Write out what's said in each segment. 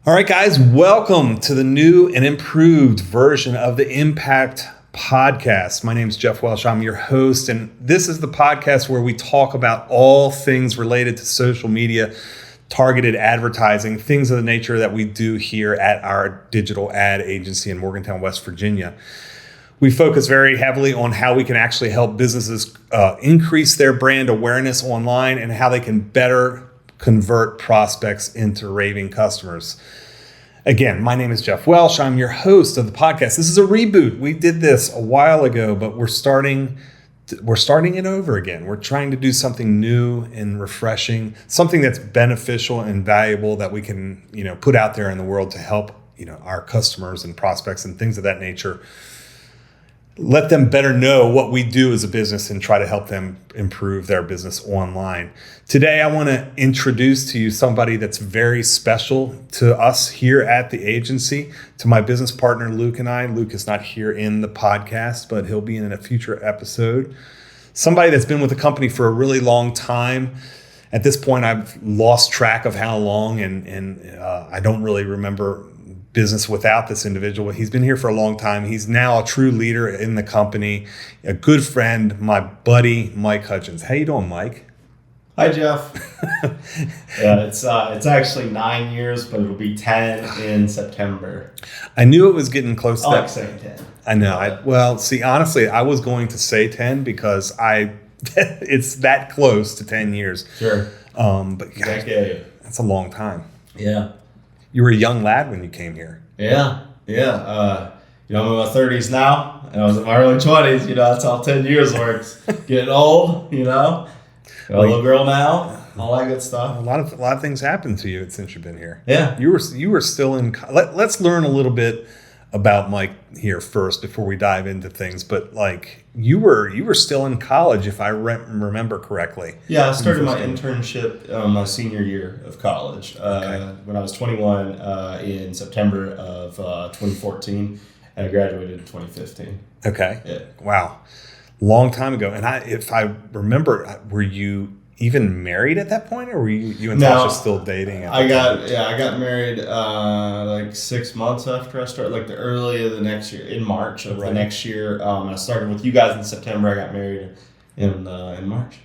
All right, guys, welcome to the new and improved version of the Impakt Podcast. My name is Jeff Welsh. I'm your host, and this is the podcast where we talk about all things related to social media, targeted advertising, things of the nature that we do here at our digital ad agency in Morgantown, West Virginia. We focus very heavily on how we can actually help businesses increase their brand awareness online and how they can better convert prospects into raving customers. Again, my name is Jeff Welsh. I'm your host of the podcast. This is a reboot. We did this a while ago, but we're starting it over again. We're trying to do something new and refreshing, something that's beneficial and valuable that we can, put out there in the world to help, our customers and prospects and things of that nature. Let them better know what we do as a business and try to help them improve their business online. Today, I want to introduce to you somebody that's very special to us here at the agency, to my business partner, Luke, and I. Luke is not here in the podcast, but he'll be in a future episode. Somebody that's been with the company for a really long time. At this point, I've lost track of how long, and I don't really remember business without this individual. He's been here for a long time. He's now a true leader in the company, a good friend, my buddy, Mike Hudgins. How you doing, Mike? Hi, Jeff. Yeah, it's actually 9 years, but it'll be 10 in September. I knew it was getting close to I that. like saying 10. I know. See, honestly, I was going to say 10 because it's that close to 10 years. Sure. But gosh, Decade. that's a long time. Yeah. You were a young lad when you came here. Yeah. I'm in my 30s now, and I was in my early 20s. That's how 10 years works. Getting old, got a little girl now, all that good stuff. A lot of things happened to you since you've been here. Yeah. You were still in. Let's learn a little bit about Mike here first before we dive into things. But you were still in college, if I remember correctly. Yeah, I started my internship my senior year of college when I was 21 in September of 2014, and I graduated in 2015. Okay. Yeah. Wow. Long time ago. And if I remember, were you even married at that point, or were you and Tasha still dating? I got married 6 months after I started, the early of the next year, in March of the next year. I started with you guys in September. I got married in March.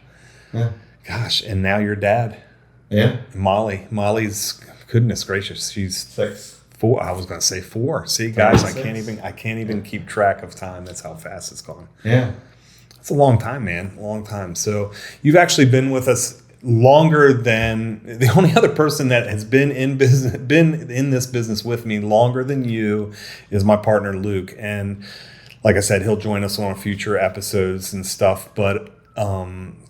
Yeah. Gosh, and now you're dad. Yeah. Molly's, goodness gracious, she's 6. 4. I was going to say 4. See, guys, I 6. can't even keep track of time. That's how fast it's gone. Yeah. It's a long time, man. Long time. So you've actually been with us longer than the only other person that has been in this business with me longer than you is my partner, Luke. And like I said, he'll join us on future episodes and stuff. But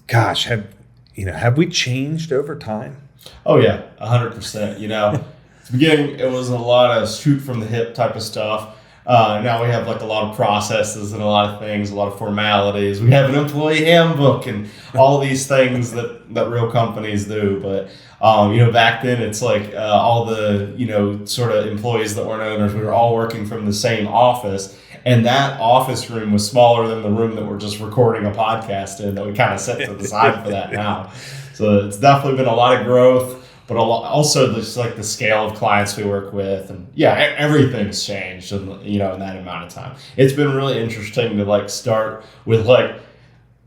gosh, have we changed over time? Oh yeah, 100%. At the beginning, it was a lot of shoot from the hip type of stuff. Now we have a lot of processes and a lot of things, a lot of formalities. We have an employee handbook and all these things that real companies do. But, back then it's all the, sort of employees that weren't owners, we were all working from the same office. And that office room was smaller than the room that we're just recording a podcast in, that we kind of set to the side for that now. So it's definitely been a lot of growth. But also just the scale of clients we work with, and everything's changed in that amount of time. It's been really interesting to start with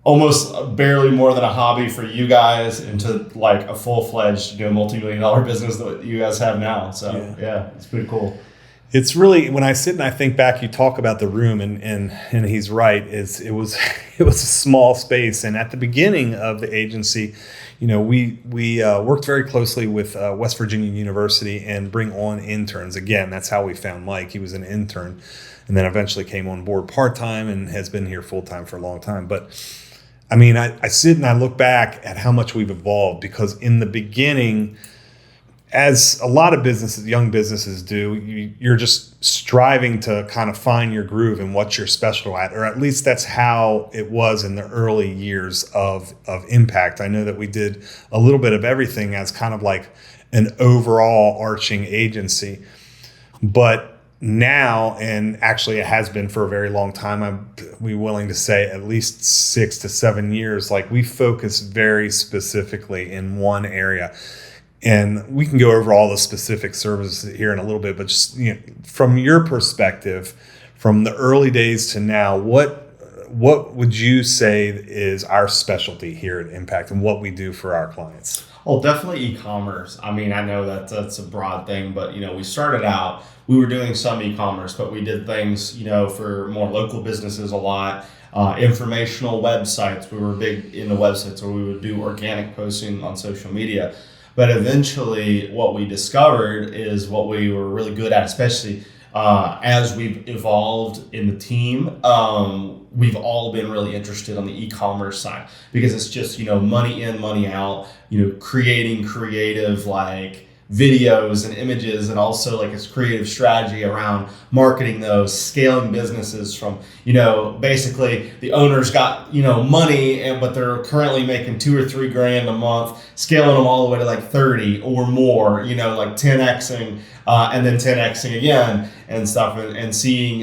almost barely more than a hobby for you guys into a full-fledged multi-million-dollar business that you guys have now. So yeah, it's pretty cool. It's really, when I sit and I think back, you talk about the room, and he's right. It was a small space, and at the beginning of the agency, we worked very closely with West Virginia University and bring on interns. Again, that's how we found Mike. He was an intern, and then eventually came on board part-time and has been here full-time for a long time. But I sit and I look back at how much we've evolved, because in the beginning, as a lot of businesses, young businesses do, you're just striving to kind of find your groove and what you're special at, or at least that's how it was in the early years of Impakt. I know that we did a little bit of everything as kind of an overall arching agency. But now, and actually it has been for a very long time, I'm willing to say at least 6 to 7 years, we focus very specifically in one area. And we can go over all the specific services here in a little bit, but just from your perspective, from the early days to now, what would you say is our specialty here at Impakt and what we do for our clients? Oh, definitely e-commerce. I mean, I know that's a broad thing, but we started out, we were doing some e-commerce, but we did things, for more local businesses a lot. Informational websites. We were big into websites, or we would do organic posting on social media. But eventually what we discovered is what we were really good at, especially as we've evolved in the team, we've all been really interested on the e-commerce side, because it's just, money in, money out, creating creative like videos and images, and also like its creative strategy around marketing those, scaling businesses from, basically the owner's got, money, but they're currently making $2 or $3 grand a month, scaling them all the way to like 30 or more, like 10xing, and then 10xing again and stuff, and seeing,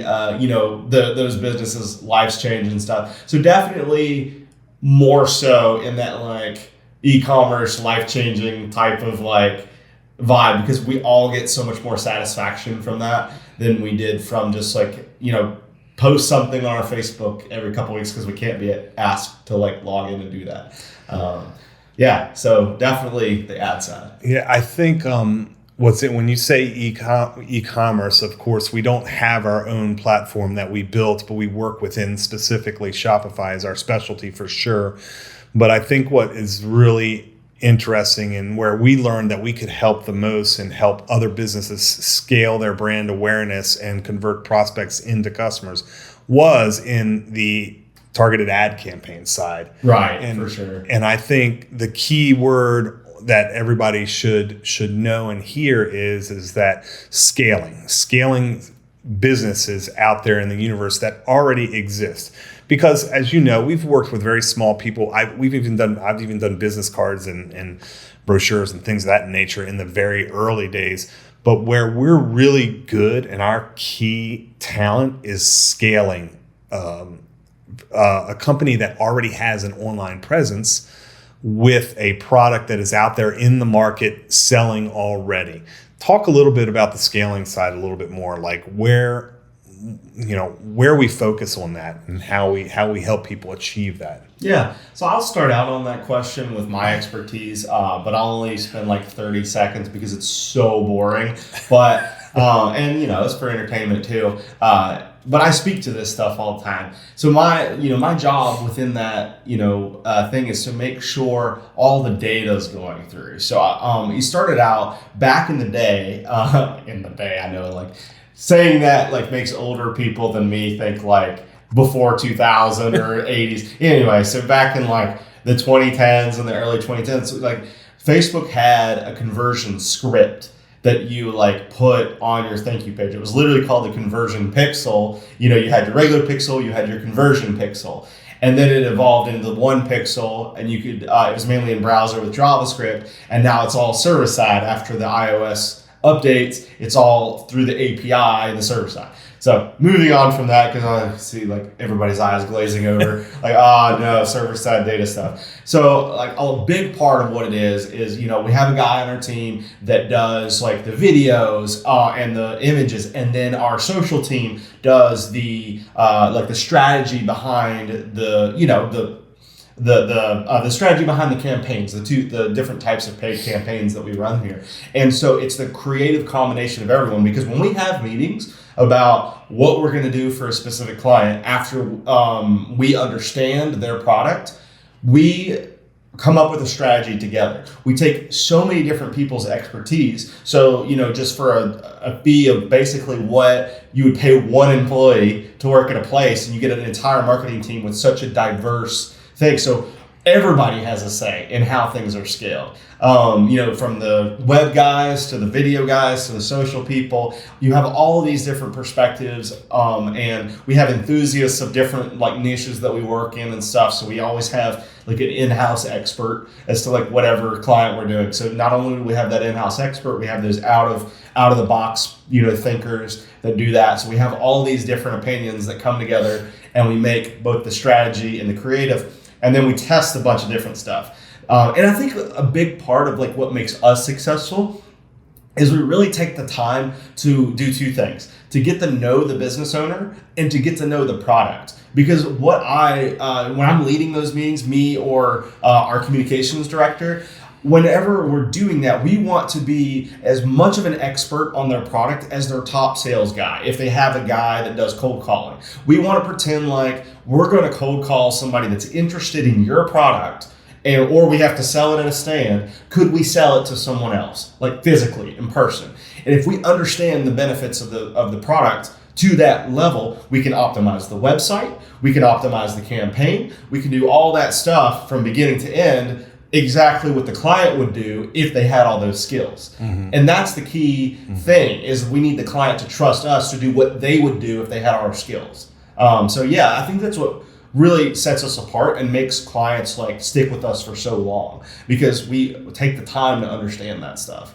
those businesses' lives change and stuff. So definitely more so in that like e-commerce life-changing type of like vibe, because we all get so much more satisfaction from that than we did from just like, post something on our Facebook every couple of weeks, because we can't be asked to like log in and do that. So definitely the ad side. Yeah, I think when you say e-commerce, of course, we don't have our own platform that we built, but we work within specifically Shopify is our specialty for sure. But I think what is really interesting and where we learned that we could help the most and help other businesses scale their brand awareness and convert prospects into customers was in the targeted ad campaign side. Right, and for sure. And I think the key word that everybody should know and hear is that scaling businesses out there in the universe that already exist. Because as you know, we've worked with very small people. I've even done business cards and brochures and things of that nature in the very early days. But where we're really good and our key talent is scaling a company that already has an online presence with a product that is out there in the market selling already. Talk a little bit about the scaling side a little bit more, like where we focus on that and how we help people achieve that. Yeah, so I'll start out on that question with my expertise, but I'll only spend like 30 seconds because it's so boring. But and it's for entertainment too. But I speak to this stuff all the time. So my job within that thing is to make sure all the data is going through. So he started out back in the day. I know like saying that like makes older people than me think like before 2000 or 80s. Anyway, so back in like the 2010s and the early 2010s, like Facebook had a conversion script that you like put on your thank you page. It was literally called the conversion pixel. You had your regular pixel, you had your conversion pixel. And then it evolved into the one pixel, and you could, it was mainly in browser with JavaScript, and now it's all server side after the iOS updates. It's all through the API and the server side. So moving on from that, because I see like everybody's eyes glazing over, like, no, server side data stuff. So like a big part of what it is we have a guy on our team that does like the videos and the images, and then our social team does the like the strategy behind the strategy behind the campaigns, the different types of paid campaigns that we run here. And so it's the creative combination of everyone, because when we have meetings about what we're going to do for a specific client after we understand their product, we come up with a strategy together. We take so many different people's expertise. So, just for a fee of basically what you would pay one employee to work at a place, and you get an entire marketing team with such a diverse thing. So everybody has a say in how things are scaled. From the web guys to the video guys to the social people, you have all of these different perspectives, and we have enthusiasts of different like niches that we work in and stuff. So we always have like an in-house expert as to like whatever client we're doing. So not only do we have that in-house expert, we have those out of the box, thinkers that do that. So we have all these different opinions that come together, and we make both the strategy and the creative. And then we test a bunch of different stuff. And I think a big part of like what makes us successful is we really take the time to do two things: to get to know the business owner and to get to know the product. Because when I'm leading those meetings, me or our communications director, whenever we're doing that, we want to be as much of an expert on their product as their top sales guy. If they have a guy that does cold calling, we want to pretend like we're going to cold call somebody that's interested in your product, or we have to sell it at a stand. Could we sell it to someone else, like physically in person? And if we understand the benefits of the product to that level, we can optimize the website, we can optimize the campaign, we can do all that stuff from beginning to end, exactly what the client would do if they had all those skills. And that's the key thing, is we need the client to trust us to do what they would do if they had our skills. So yeah, I think that's what really sets us apart and makes clients like stick with us for so long, because we take the time to understand that stuff.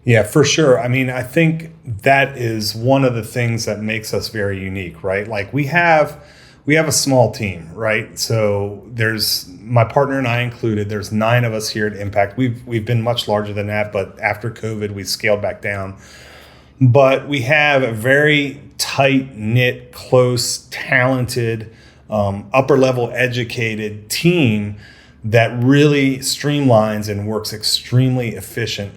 Yeah, for sure. I mean, I think that is one of the things that makes us very unique, right? Like we have a small team, right? So there's my partner and I included. There's 9 of us here at Impakt. We've been much larger than that, but after COVID, we scaled back down. But we have a very tight knit, close, talented, upper level educated team that really streamlines and works extremely efficient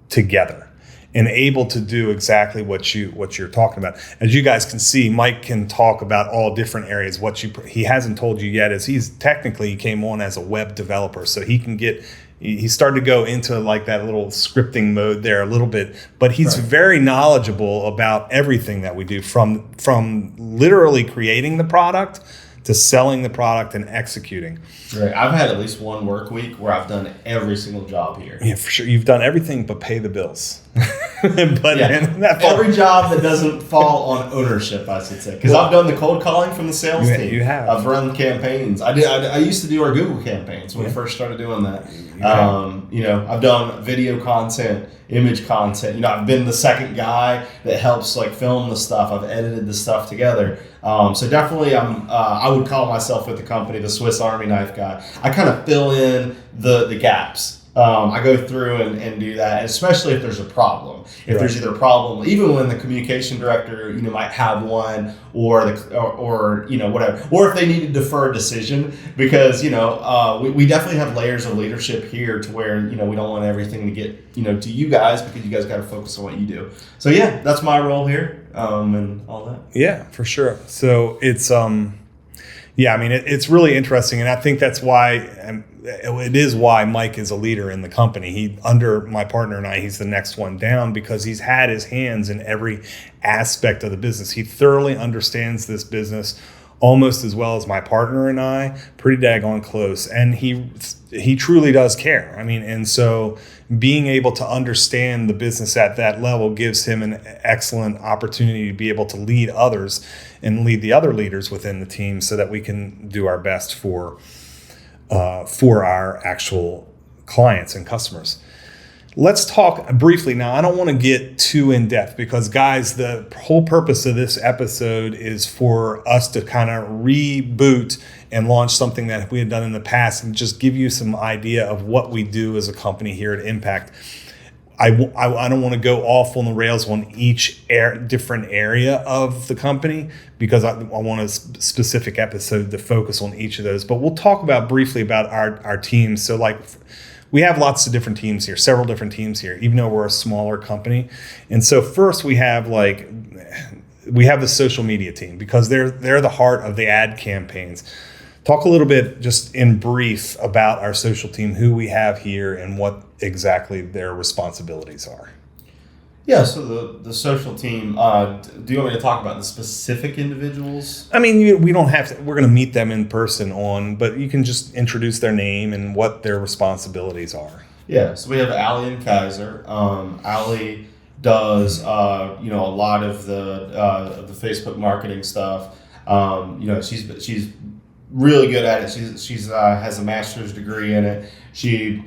together and able to do exactly what you're talking about. As you guys can see, Mike can talk about all different areas. He hasn't told you yet is he came on as a web developer, so he started to go into like that little scripting mode there a little bit, but he's very knowledgeable about everything that we do, from literally creating the product to selling the product and executing. Right. I've had at least one work week where I've done every single job here. Yeah, for sure. You've done everything but pay the bills. But every job that doesn't fall on ownership, I should say. Because I've done the cold calling from the sales team. You have. I've run campaigns. I used to do our Google campaigns when we first started doing that. I've done video content, image content. I've been the second guy that helps like film the stuff. I've edited the stuff together. So definitely I would call myself with the company the Swiss Army knife guy. I kind of fill in the gaps. I go through and do that, especially if there's a problem. If there's either a problem, even when the communication director, might have one, or whatever, or if they need to defer a decision, because we definitely have layers of leadership here to where we don't want everything to get to you guys, because you guys got to focus on what you do. So yeah, that's my role here, and all that. Yeah, for sure. So it's it's really interesting, and I think that's why. It is why Mike is a leader in the company. He, under my partner and I, he's the next one down, because he's had his hands in every aspect of the business. He thoroughly understands this business almost as well as my partner and I, pretty daggone close. And he truly does care. I mean, and so being able to understand the business at that level gives him an excellent opportunity to be able to lead others and lead the other leaders within the team, so that we can do our best for our actual clients and customers. Let's talk briefly now. I don't want to get too in depth, because guys, the whole purpose of this episode is for us to kind of reboot and launch something that we had done in the past, and just give you some idea of what we do as a company here at Impakt. I don't want to go off on the rails on each different area of the company, because I want a specific episode to focus on each of those. But we'll talk briefly about our teams. So like, we have lots of different teams here, several different teams here, even though we're a smaller company. And so first we have the social media team, because they're the heart of the ad campaigns. Talk a little bit, just in brief, about our social team, who we have here, and what exactly their responsibilities are. Yeah, so the social team, do you want me to talk about the specific individuals? I mean, we don't have to, we're going to meet them in person but you can just introduce their name and what their responsibilities are. Yeah, so we have Allie and Kaiser. Allie does, a lot of the Facebook marketing stuff. She's really good at it. She's has a master's degree in it. She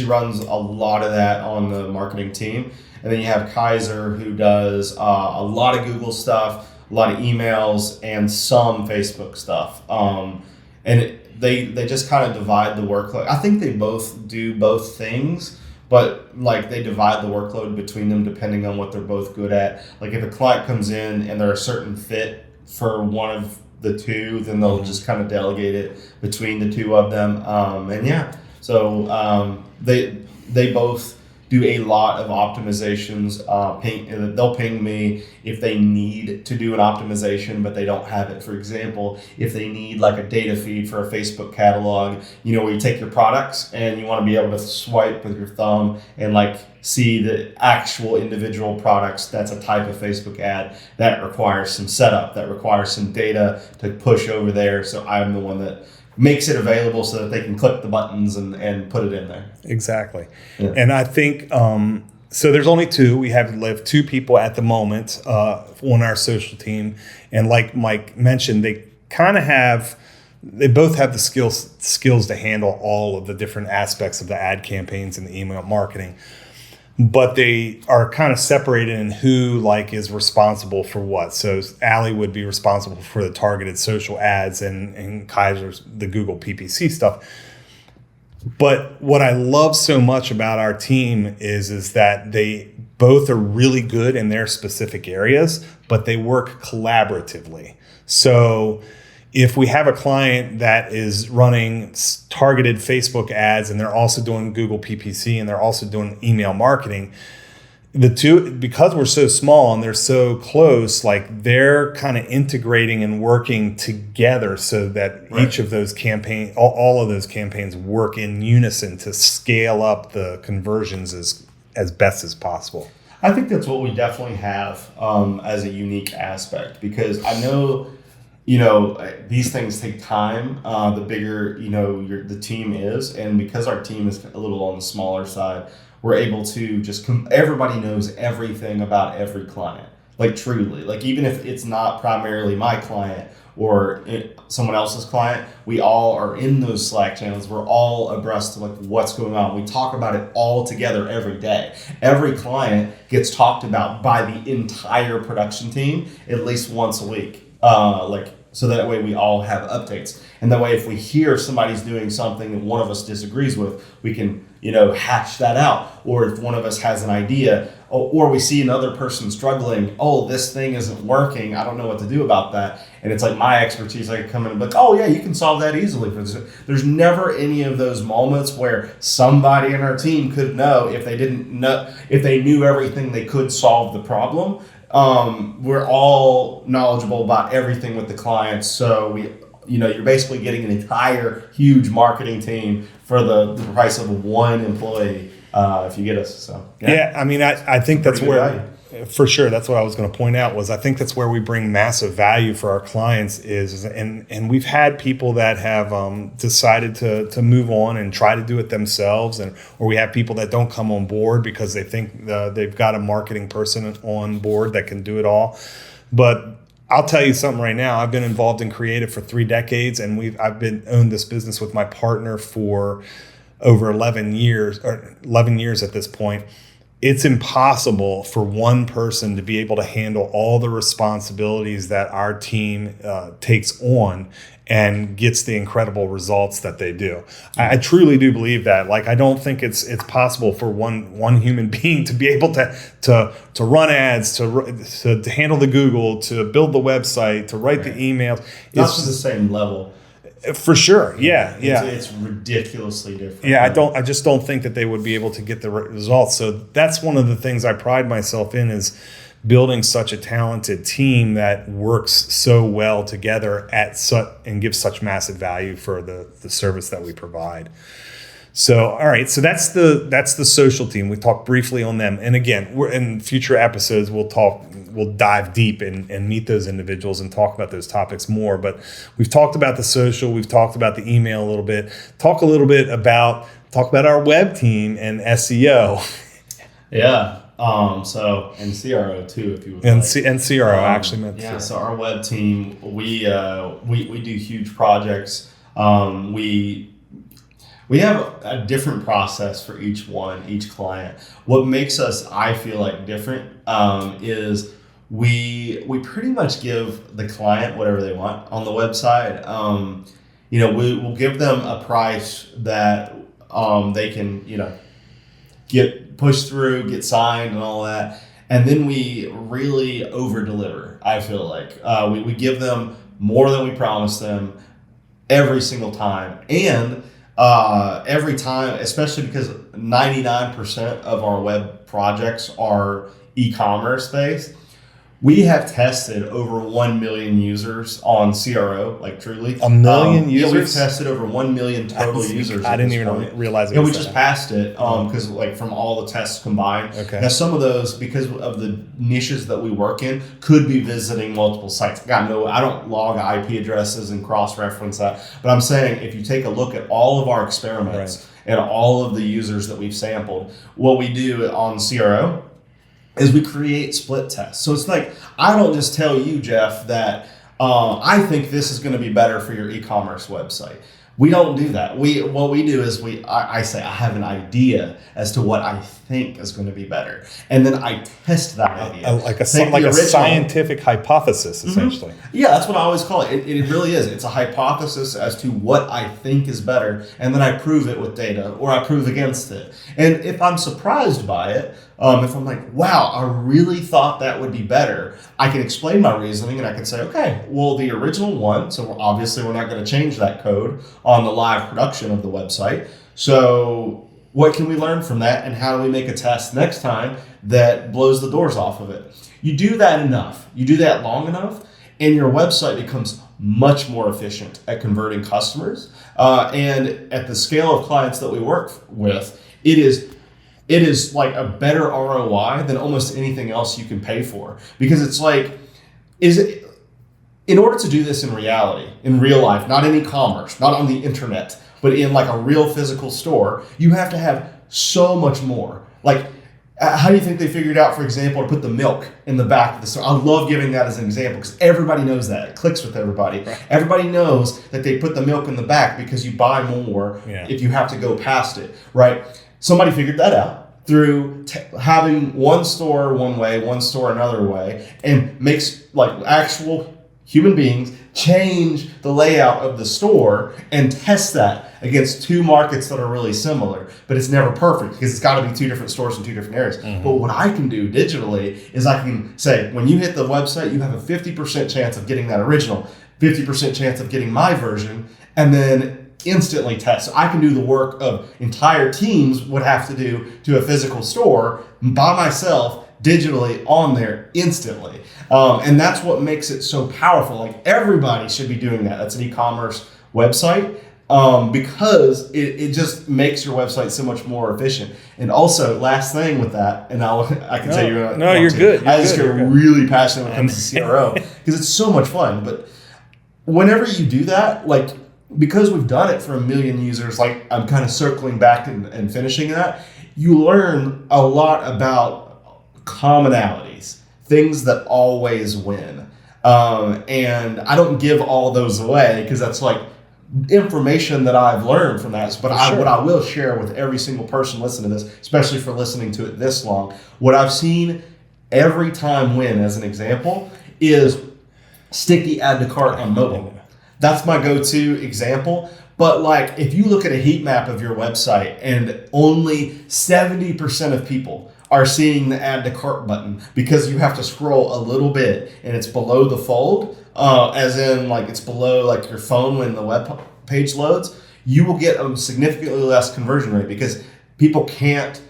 runs a lot of that on the marketing team. And then you have Kaiser, who does a lot of Google stuff, a lot of emails, and some Facebook stuff. And they just kind of divide the workload. I think they both do both things, but like they divide the workload between them depending on what they're both good at. Like if a client comes in and they're a certain fit for one of the two, then they'll just kind of delegate it between the two of them. They both do a lot of optimizations. They'll ping me if they need to do an optimization, but they don't have it. For example, if they need like a data feed for a Facebook catalog, where you take your products and you want to be able to swipe with your thumb and like see the actual individual products. That's a type of Facebook ad that requires some setup, that requires some data to push over there. So I'm the one that makes it available so that they can click the buttons and put it in there. Exactly. Yeah. And I think, so there's only two. We have two people at the moment on our social team. And like Mike mentioned, they both have the skills to handle all of the different aspects of the ad campaigns and the email marketing. But they are kind of separated in who is responsible for what. So Allie would be responsible for the targeted social ads and Kaiser's the Google PPC stuff. But what I love so much about our team is that they both are really good in their specific areas, but they work collaboratively. So if we have a client that is running targeted Facebook ads and they're also doing Google PPC and they're also doing email marketing, the two, because we're so small and they're so close, they're kind of integrating and working together so that each of those campaigns, all of those campaigns work in unison to scale up the conversions as best as possible. I think that's what we definitely have as a unique aspect, because I know these things take time. The bigger, the team is. And because our team is a little on the smaller side, we're able to just everybody knows everything about every client. Truly. Even if it's not primarily my client or someone else's client, we all are in those Slack channels. We're all abreast of what's going on. We talk about it all together every day. Every client gets talked about by the entire production team at least once a week. So that way we all have updates. And that way if we hear somebody's doing something that one of us disagrees with, we can, hash that out. Or if one of us has an idea, or we see another person struggling, this thing isn't working, I don't know what to do about that. And it's my expertise, I can come in and be like, oh yeah, you can solve that easily. There's never any of those moments where somebody in our team could know if they knew everything, they could solve the problem. We're all knowledgeable about everything with the clients. So you're basically getting an entire huge marketing team for the price of one employee, if you get us. So yeah, I mean, I think that's where, for sure, that's what I was going to point out, was I think that's where we bring massive value for our clients and we've had people that have decided to move on and try to do it themselves, or we have people that don't come on board because they think they've got a marketing person on board that can do it all. But I'll tell you something right now. I've been involved in creative for 3 decades, and I've owned this business with my partner for over 11 years at this point. It's impossible for one person to be able to handle all the responsibilities that our team takes on and gets the incredible results that they do. I truly do believe that. I don't think it's possible for one human being to be able to run ads, to handle the Google, to build the website, to write the emails. Not to the same level. For sure, yeah. It's ridiculously different. Yeah, I just don't think that they would be able to get the results. So that's one of the things I pride myself in, is building such a talented team that works so well together and gives such massive value for the service that we provide. So, all right. So that's the social team. We talked briefly on them. And again, we're in future episodes, we'll dive deep and meet those individuals and talk about those topics more. But we've talked about the social, we've talked about the email a little bit. Talk about our web team and SEO. Yeah. And CRO too, if you would. And CRO actually meant. Yeah. So our web team, we do huge projects. We have a different process for each client. What makes us, I feel like, different is we pretty much give the client whatever they want on the website. we'll give them a price that they can, get pushed through, get signed and all that. And then we really over deliver. I feel like we give them more than we promised them every single time. And every time, especially because 99% of our web projects are e-commerce based, we have tested over 1 million users on CRO, like truly. 1 million users? Yeah, we've tested over 1 million total users. I didn't even realize it. Yeah, we just passed it because from all the tests combined. Okay. Now, some of those, because of the niches that we work in, could be visiting multiple sites. I don't log IP addresses and cross-reference that. But I'm saying if you take a look at all of our experiments and all of the users that we've sampled, what we do on CRO is we create split tests. So it's like, I don't just tell you, Jeff, that I think this is going to be better for your e-commerce website. We don't do that. What we do is I say I have an idea as to what I think is going to be better, and then I test that idea, like a scientific hypothesis, essentially. Mm-hmm. Yeah, that's what I always call it. It really is. It's a hypothesis as to what I think is better, and then I prove it with data, or I prove against it. And if I'm surprised by it, if I'm like, wow, I really thought that would be better, I can explain my reasoning and I can say, okay, well, the original one, so we're not going to change that code on the live production of the website. So what can we learn from that, and how do we make a test next time that blows the doors off of it? You do that enough, you do that long enough, and your website becomes much more efficient at converting customers. And at the scale of clients that we work with, it is like a better ROI than almost anything else you can pay for. Because it's like, in order to do this in reality, in real life, not in e-commerce, not on the internet, but in like a real physical store, you have to have so much more. Like, how do you think they figured out, for example, to put the milk in the back of the store? I love giving that as an example because everybody knows that. It clicks with everybody. Right. Everybody knows that they put the milk in the back because you buy more if you have to go past it, right? Somebody figured that out through having one store one way, one store another way, and makes like actual human beings change the layout of the store and test that against two markets that are really similar, but it's never perfect because it's got to be two different stores in two different areas. Mm-hmm. But what I can do digitally is I can say, when you hit the website, you have a 50% chance of getting that original, 50% chance of getting my version, and then instantly test. So I can do the work of entire teams would have to do to a physical store by myself digitally on there instantly. And that's what makes it so powerful. Like, everybody should be doing that. That's an e-commerce website. Because it just makes your website so much more efficient. And also, last thing with that, and I can tell you. You're good. I just get really passionate when it comes to CRO because it's so much fun. But whenever you do that, like, because we've done it for 1 million users, like I'm kind of circling back and finishing that, you learn a lot about commonalities, things that always win. And I don't give all those away because that's like information that I've learned from that. But what I will share with every single person listening to this, especially for listening to it this long, what I've seen every time win, as an example, is sticky add to cart on mobile. That's my go-to example. But like, if you look at a heat map of your website and only 70% of people are seeing the add to cart button because you have to scroll a little bit and it's below the fold, as in like it's below like your phone when the web page loads, you will get a significantly less conversion rate because people can't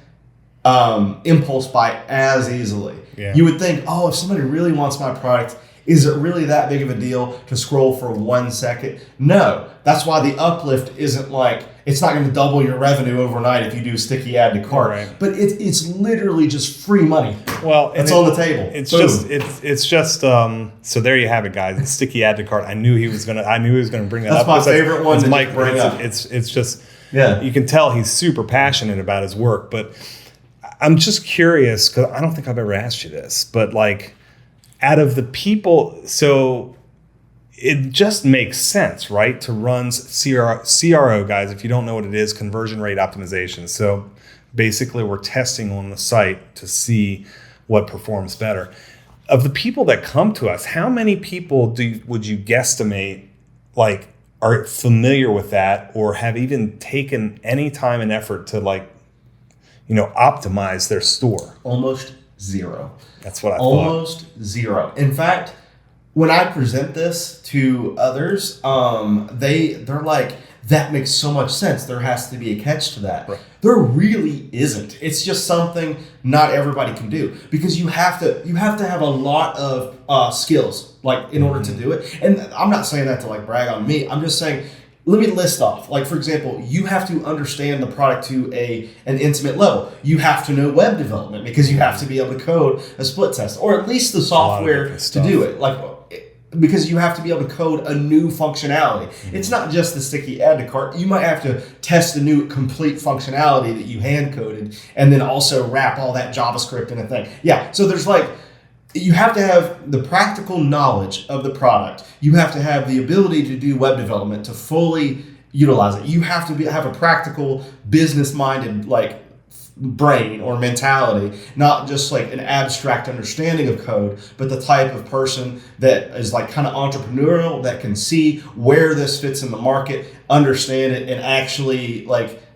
impulse buy as easily. Yeah. You would think, oh, if somebody really wants my product, is it really that big of a deal to scroll for 1 second? No. That's why the uplift isn't like, it's not going to double your revenue overnight if you do sticky add to cart. Right. But it's literally just free money. Well, it's on the table. It's just so there you have it, guys. The sticky add to cart. I knew he was gonna bring that up. That's my favorite one. Mike bring up. It's just you can tell he's super passionate about his work. But I'm just curious because I don't think I've ever asked you this, but like, out of the people, so it just makes sense, right, to run CRO, guys. If you don't know what it is, conversion rate optimization. So basically, we're testing on the site to see what performs better. Of the people that come to us, how many people would you guesstimate like are familiar with that or have even taken any time and effort to optimize their store? Almost zero. That's what I thought. Almost zero. In fact, when I present this to others, they're like, that makes so much sense. There has to be a catch to that. Right. There really isn't. It's just something not everybody can do, because you have to have a lot of skills in order to do it. And I'm not saying that to brag on me. I'm just saying, let me list off. For example, you have to understand the product to an intimate level. You have to know web development, because you have to be able to code a split test, or at least the software to do it. Because you have to be able to code a new functionality. Mm-hmm. It's not just the sticky add to cart. You might have to test the new complete functionality that you hand coded, and then also wrap all that JavaScript in a thing. Yeah. So there's you have to have the practical knowledge of the product. You have to have the ability to do web development to fully utilize it. You have to have a practical, business-minded brain or mentality, not just an abstract understanding of code, but the type of person that is kind of entrepreneurial, that can see where this fits in the market, understand it, and actually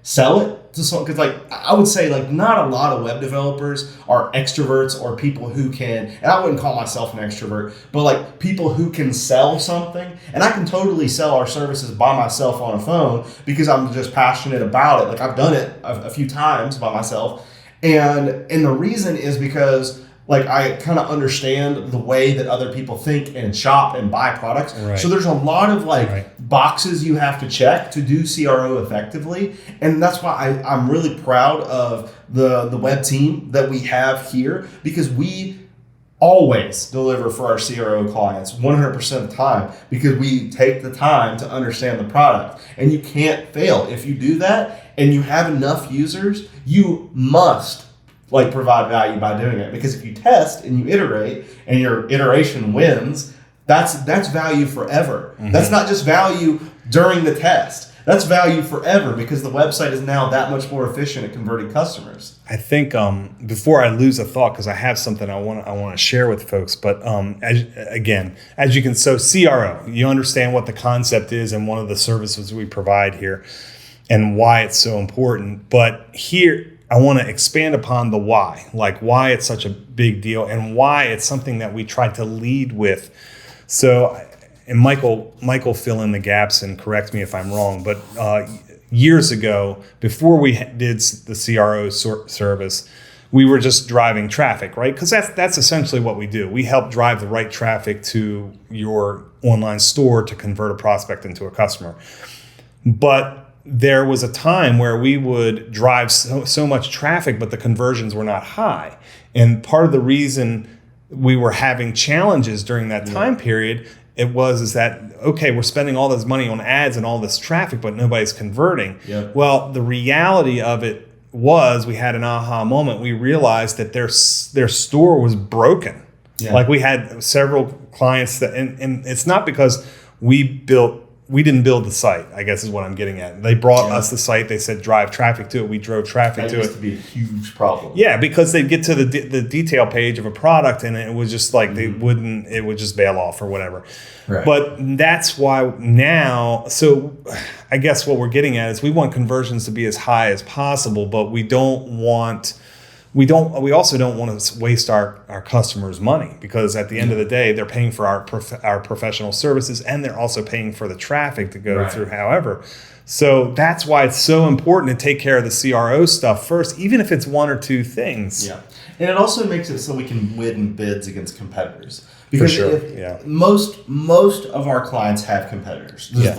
sell it to someone. Because I would say not a lot of web developers are extroverts, or people who can, and I wouldn't call myself an extrovert, but people who can sell something. And I can totally sell our services by myself on a phone, because I'm just passionate about it. I've done it a few times by myself, and the reason is because I kind of understand the way that other people think and shop and buy products. Right. So there's a lot of boxes you have to check to do CRO effectively. And that's why I'm really proud of the web team that we have here, because we always deliver for our CRO clients 100% of the time, because we take the time to understand the product. And you can't fail. If you do that and you have enough users, you must provide value by doing it. Because if you test and you iterate and your iteration wins, that's value forever. Mm-hmm. That's not just value during the test. That's value forever, because the website is now that much more efficient at converting customers. I think before I lose a thought, because I have something I want to share with folks, but as you can, so CRO, you understand what the concept is and one of the services we provide here and why it's so important. But here, I want to expand upon the why, why it's such a big deal and why it's something that we try to lead with. So, and Michael fill in the gaps and correct me if I'm wrong, but years ago, before we did the CRO service, we were just driving traffic, right? Because that's essentially what we do. We help drive the right traffic to your online store to convert a prospect into a customer. But there was a time where we would drive so much traffic, but the conversions were not high. And part of the reason we were having challenges during that time period, is that, okay, we're spending all this money on ads and all this traffic, but nobody's converting. Yeah. Well, the reality of it was, we had an aha moment. We realized that their store was broken. Yeah. We had several clients and it's not because we didn't build the site, I guess is what I'm getting at. They brought us the site. They said drive traffic to it. We drove traffic to it. That used to be a huge problem. Yeah, because they'd get to the detail page of a product and it was just it would just bail off or whatever. Right. But that's why now, so I guess what we're getting at is we want conversions to be as high as possible, but we also don't want to waste our customers' money, because at the end of the day, they're paying for our professional services, and they're also paying for the traffic to go through. However, so that's why it's so important to take care of the CRO stuff first, even if it's one or two things. Yeah, and it also makes it so we can win bids against competitors, because most of our clients have competitors. There's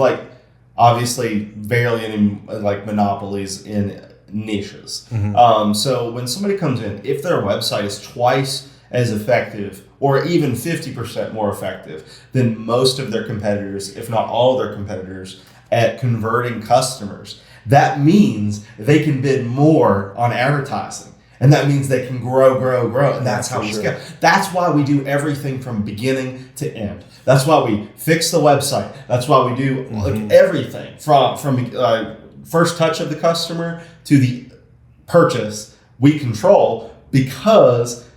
obviously barely any monopolies in niches. Mm-hmm. So when somebody comes in, if their website is twice as effective or even 50% more effective than most of their competitors, if not all of their competitors, at converting customers, that means they can bid more on advertising. And that means they can grow. And that's how we scale. That's why we do everything from beginning to end. That's why we fix the website. That's why we do everything from first touch of the customer to the purchase. We control, because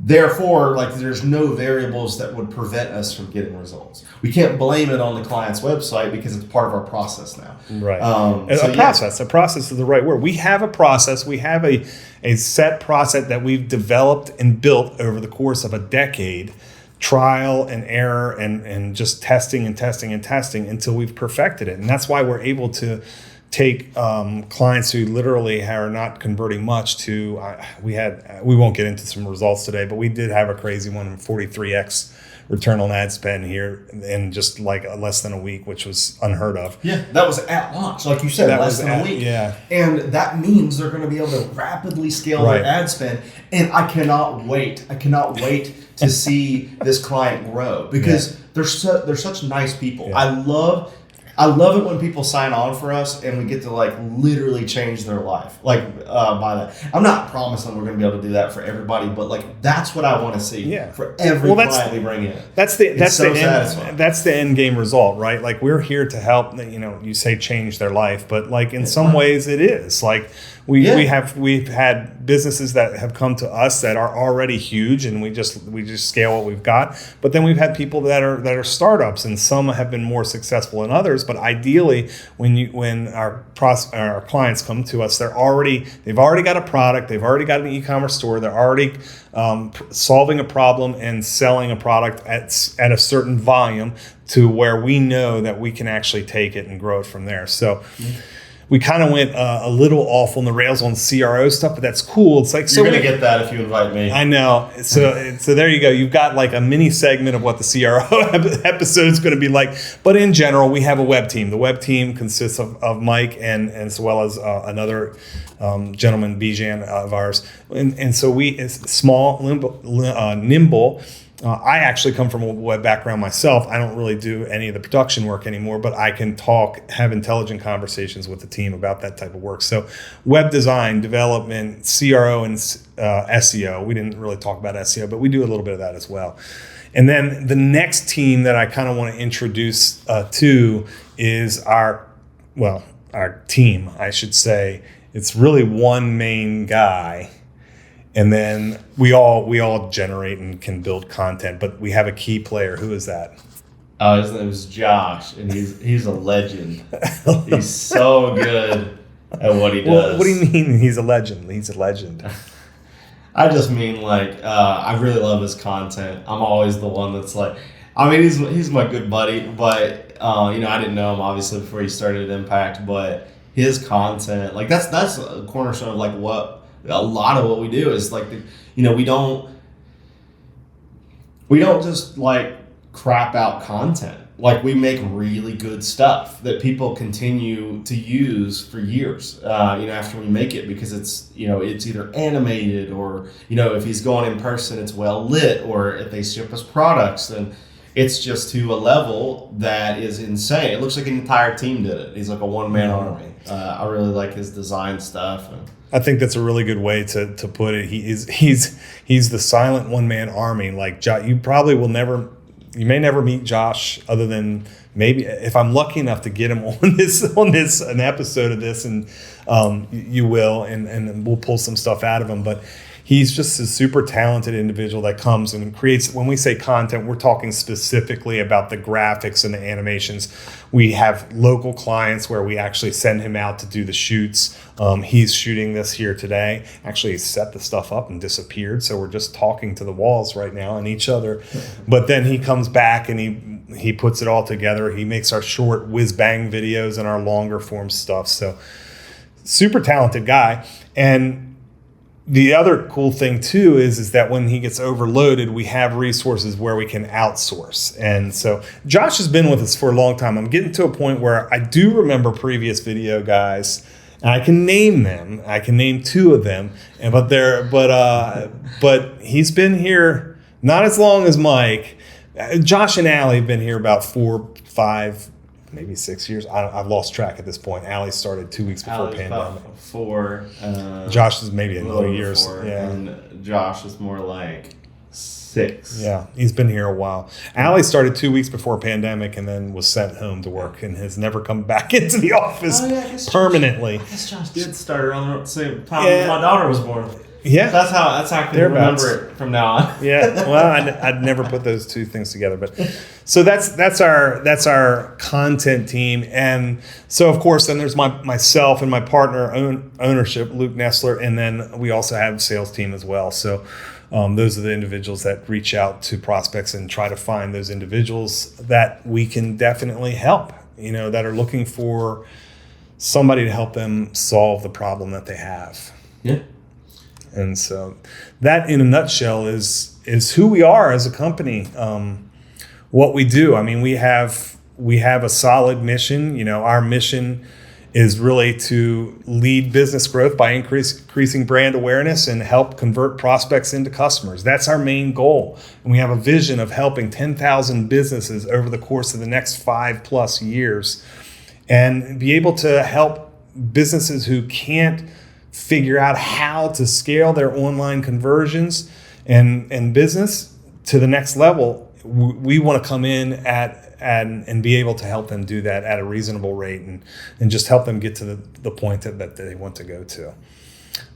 Therefore, like there's no variables that would prevent us from getting results. We can't blame it on the client's website because it's part of our process now. Right. A process is the right word. We have a process. We have a set process that we've developed and built over the course of a decade, trial and error and just testing until we've perfected it. And that's why we're able to take clients who literally are not converting much to, we won't get into some results today, but we did have a crazy one, 43x return on ad spend here in just like less than a week, which was unheard of. Yeah, that was at launch, like you said, less than a week. Yeah. And that means they're going to be able to rapidly scale their ad spend. And I cannot wait. To see this client grow because they're such nice people. Yeah. I love it when people sign on for us and we get to like literally change their life. Like by that, I'm not promising we're going to be able to do that for everybody, but like that's what I want to see for every client we bring in. That's the end game result, right? Like we're here to help. You say change their life, but like in some ways it is like. We've had businesses that have come to us that are already huge, and we just scale what we've got. But then we've had people that are startups, and some have been more successful than others. But ideally, when our clients come to us, they've already got a product, they've already got an e-commerce store, they're already solving a problem and selling a product at a certain volume to where we know that we can actually take it and grow it from there. So. We kind of went a little off on the rails on CRO stuff, but that's cool. It's like you're gonna get that if you invite me. I know. So there you go. You've got like a mini segment of what the CRO episode is going to be like. But in general, we have a web team. The web team consists of Mike and as well as another gentleman, Bijan, of ours. And so it's small, nimble. I actually come from a web background myself. I don't really do any of the production work anymore, but I can have intelligent conversations with the team about that type of work. So web design, development, CRO, and SEO. We didn't really talk about SEO, but we do a little bit of that as well. And then the next team that I kind of want to introduce to is our team, I should say. It's really one main guy. And then we all generate and can build content, but we have a key player. Who is that? His name is Josh, and he's a legend. He's so good at what he does. Well, what do you mean he's a legend? He's a legend. I just mean like I really love his content. I'm always the one that's like, I mean he's my good buddy, but I didn't know him obviously before he started at Impakt, but his content, like that's a cornerstone of like what. A lot of what we do is like, we don't just like crap out content. Like we make really good stuff that people continue to use for years, after we make it because it's either animated or, if he's going in person, it's well lit, or if they ship us products, then it's just to a level that is insane. It looks like an entire team did it. He's like a one-man army. I really like his design stuff. I think that's a really good way to put it. He's the silent one-man army. Like you probably you may never meet Josh other than maybe if I'm lucky enough to get him on an episode of this, and you will, and we'll pull some stuff out of him. But he's just a super talented individual that comes and creates. When we say content, we're talking specifically about the graphics and the animations. We have local clients where we actually send him out to do the shoots. He's shooting this here today. Actually, he set the stuff up and disappeared, so we're just talking to the walls right now and each other. But then he comes back and he puts it all together. He makes our short whiz-bang videos and our longer form stuff. So super talented guy. And the other cool thing too is that when he gets overloaded, we have resources where we can outsource. And so Josh has been with us for a long time. I'm getting to a point where I do remember previous video guys, and I can name them. I can name two of them, but he's been here not as long as Mike. Josh and Allie have been here about 4, 5, maybe 6 years. I've lost track at this point. Allie started 2 weeks before pandemic. About 4. Josh is maybe another year. Yeah. And Josh is more like 6. Yeah, he's been here a while. Allie started 2 weeks before pandemic and then was sent home to work and has never come back into the office permanently. I guess Josh did start around the same time my daughter was born. Yeah. That's how I can remember it from now on. Yeah. Well, I'd never put those two things together, but so that's our content team, and so of course then there's myself and my partner ownership, Luke Nestler, and then we also have sales team as well. So those are the individuals that reach out to prospects and try to find those individuals that we can definitely help, that are looking for somebody to help them solve the problem that they have. Yeah. And so that in a nutshell is who we are as a company, what we do. I mean, we have a solid mission. Our mission is really to lead business growth by increasing brand awareness and help convert prospects into customers. That's our main goal. And we have a vision of helping 10,000 businesses over the course of the next 5+ years and be able to help businesses who can't figure out how to scale their online conversions and business to the next level. We want to come in and be able to help them do that at a reasonable rate and just help them get to the point that they want to go to.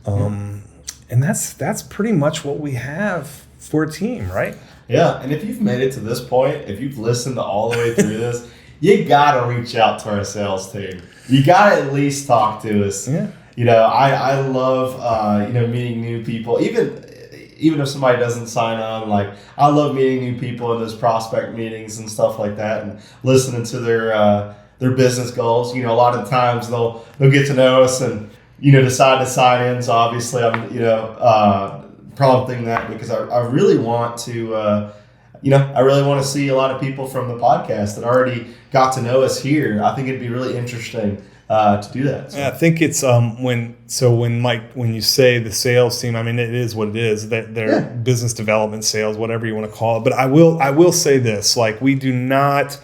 And that's pretty much what we have for a team, right? Yeah, and if you've made it to this point, if you've listened all the way through this, you gotta reach out to our sales team. You gotta at least talk to us. Yeah. I love meeting new people. Even if somebody doesn't sign on, like I love meeting new people in those prospect meetings and stuff like that, and listening to their business goals. A lot of times they'll get to know us and decide to sign in. So obviously I'm prompting that because I really want to I really want to see a lot of people from the podcast that already got to know us here. I think it'd be really interesting to do that. So. Yeah, I think it's when Mike, when you say the sales team, I mean it is what it is. That they're business development, sales, whatever you want to call it. But I will say this: like we do not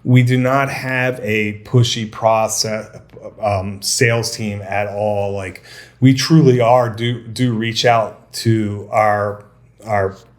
have a pushy process sales team at all. Like we truly do reach out to our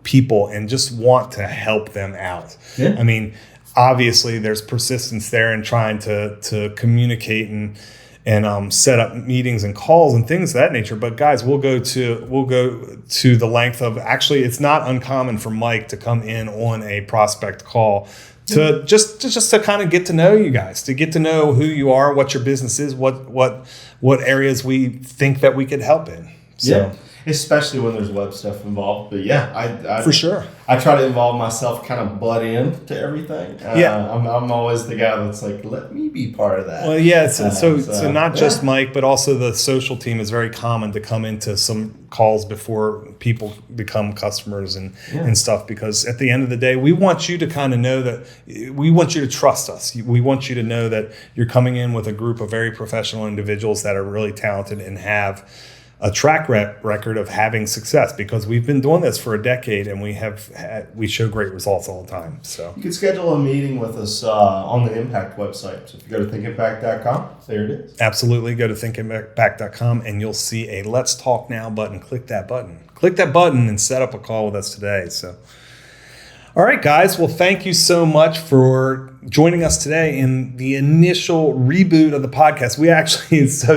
people and just want to help them out. Yeah. I mean, obviously there's persistence there in trying to communicate and set up meetings and calls and things of that nature. But guys, we'll go to the length of, actually it's not uncommon for Mike to come in on a prospect call to just to kind of get to know you guys, to get to know who you are, what your business is, what areas we think that we could help in. So. Yeah. Especially when there's web stuff involved. But yeah, I for sure. I try to involve myself, kind of butt in to everything. I'm always the guy that's like, let me be part of that. Well, yeah. So not just Mike, but also the social team is very common to come into some calls before people become customers and stuff. Because at the end of the day, we want you to kind of know that we want you to trust us. We want you to know that you're coming in with a group of very professional individuals that are really talented and have a track record of having success, because we've been doing this for a decade and we show great results all the time. So you can schedule a meeting with us on the Impakt website. So if you go to thinkimpact.com, there it is. Absolutely. Go to thinkimpact.com and you'll see a Let's Talk Now button. Click that button and set up a call with us today. So, all right, guys. Well, thank you so much for joining us today in the initial reboot of the podcast.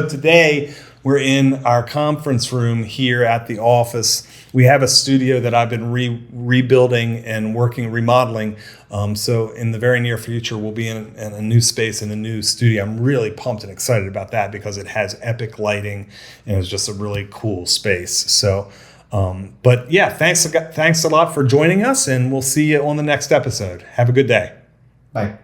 Today we're in our conference room here at the office. We have a studio that I've been rebuilding and remodeling. So in the very near future, we'll be in a new space, in a new studio. I'm really pumped and excited about that because it has epic lighting and it's just a really cool space. So, but yeah, thanks a lot for joining us, and we'll see you on the next episode. Have a good day. Bye.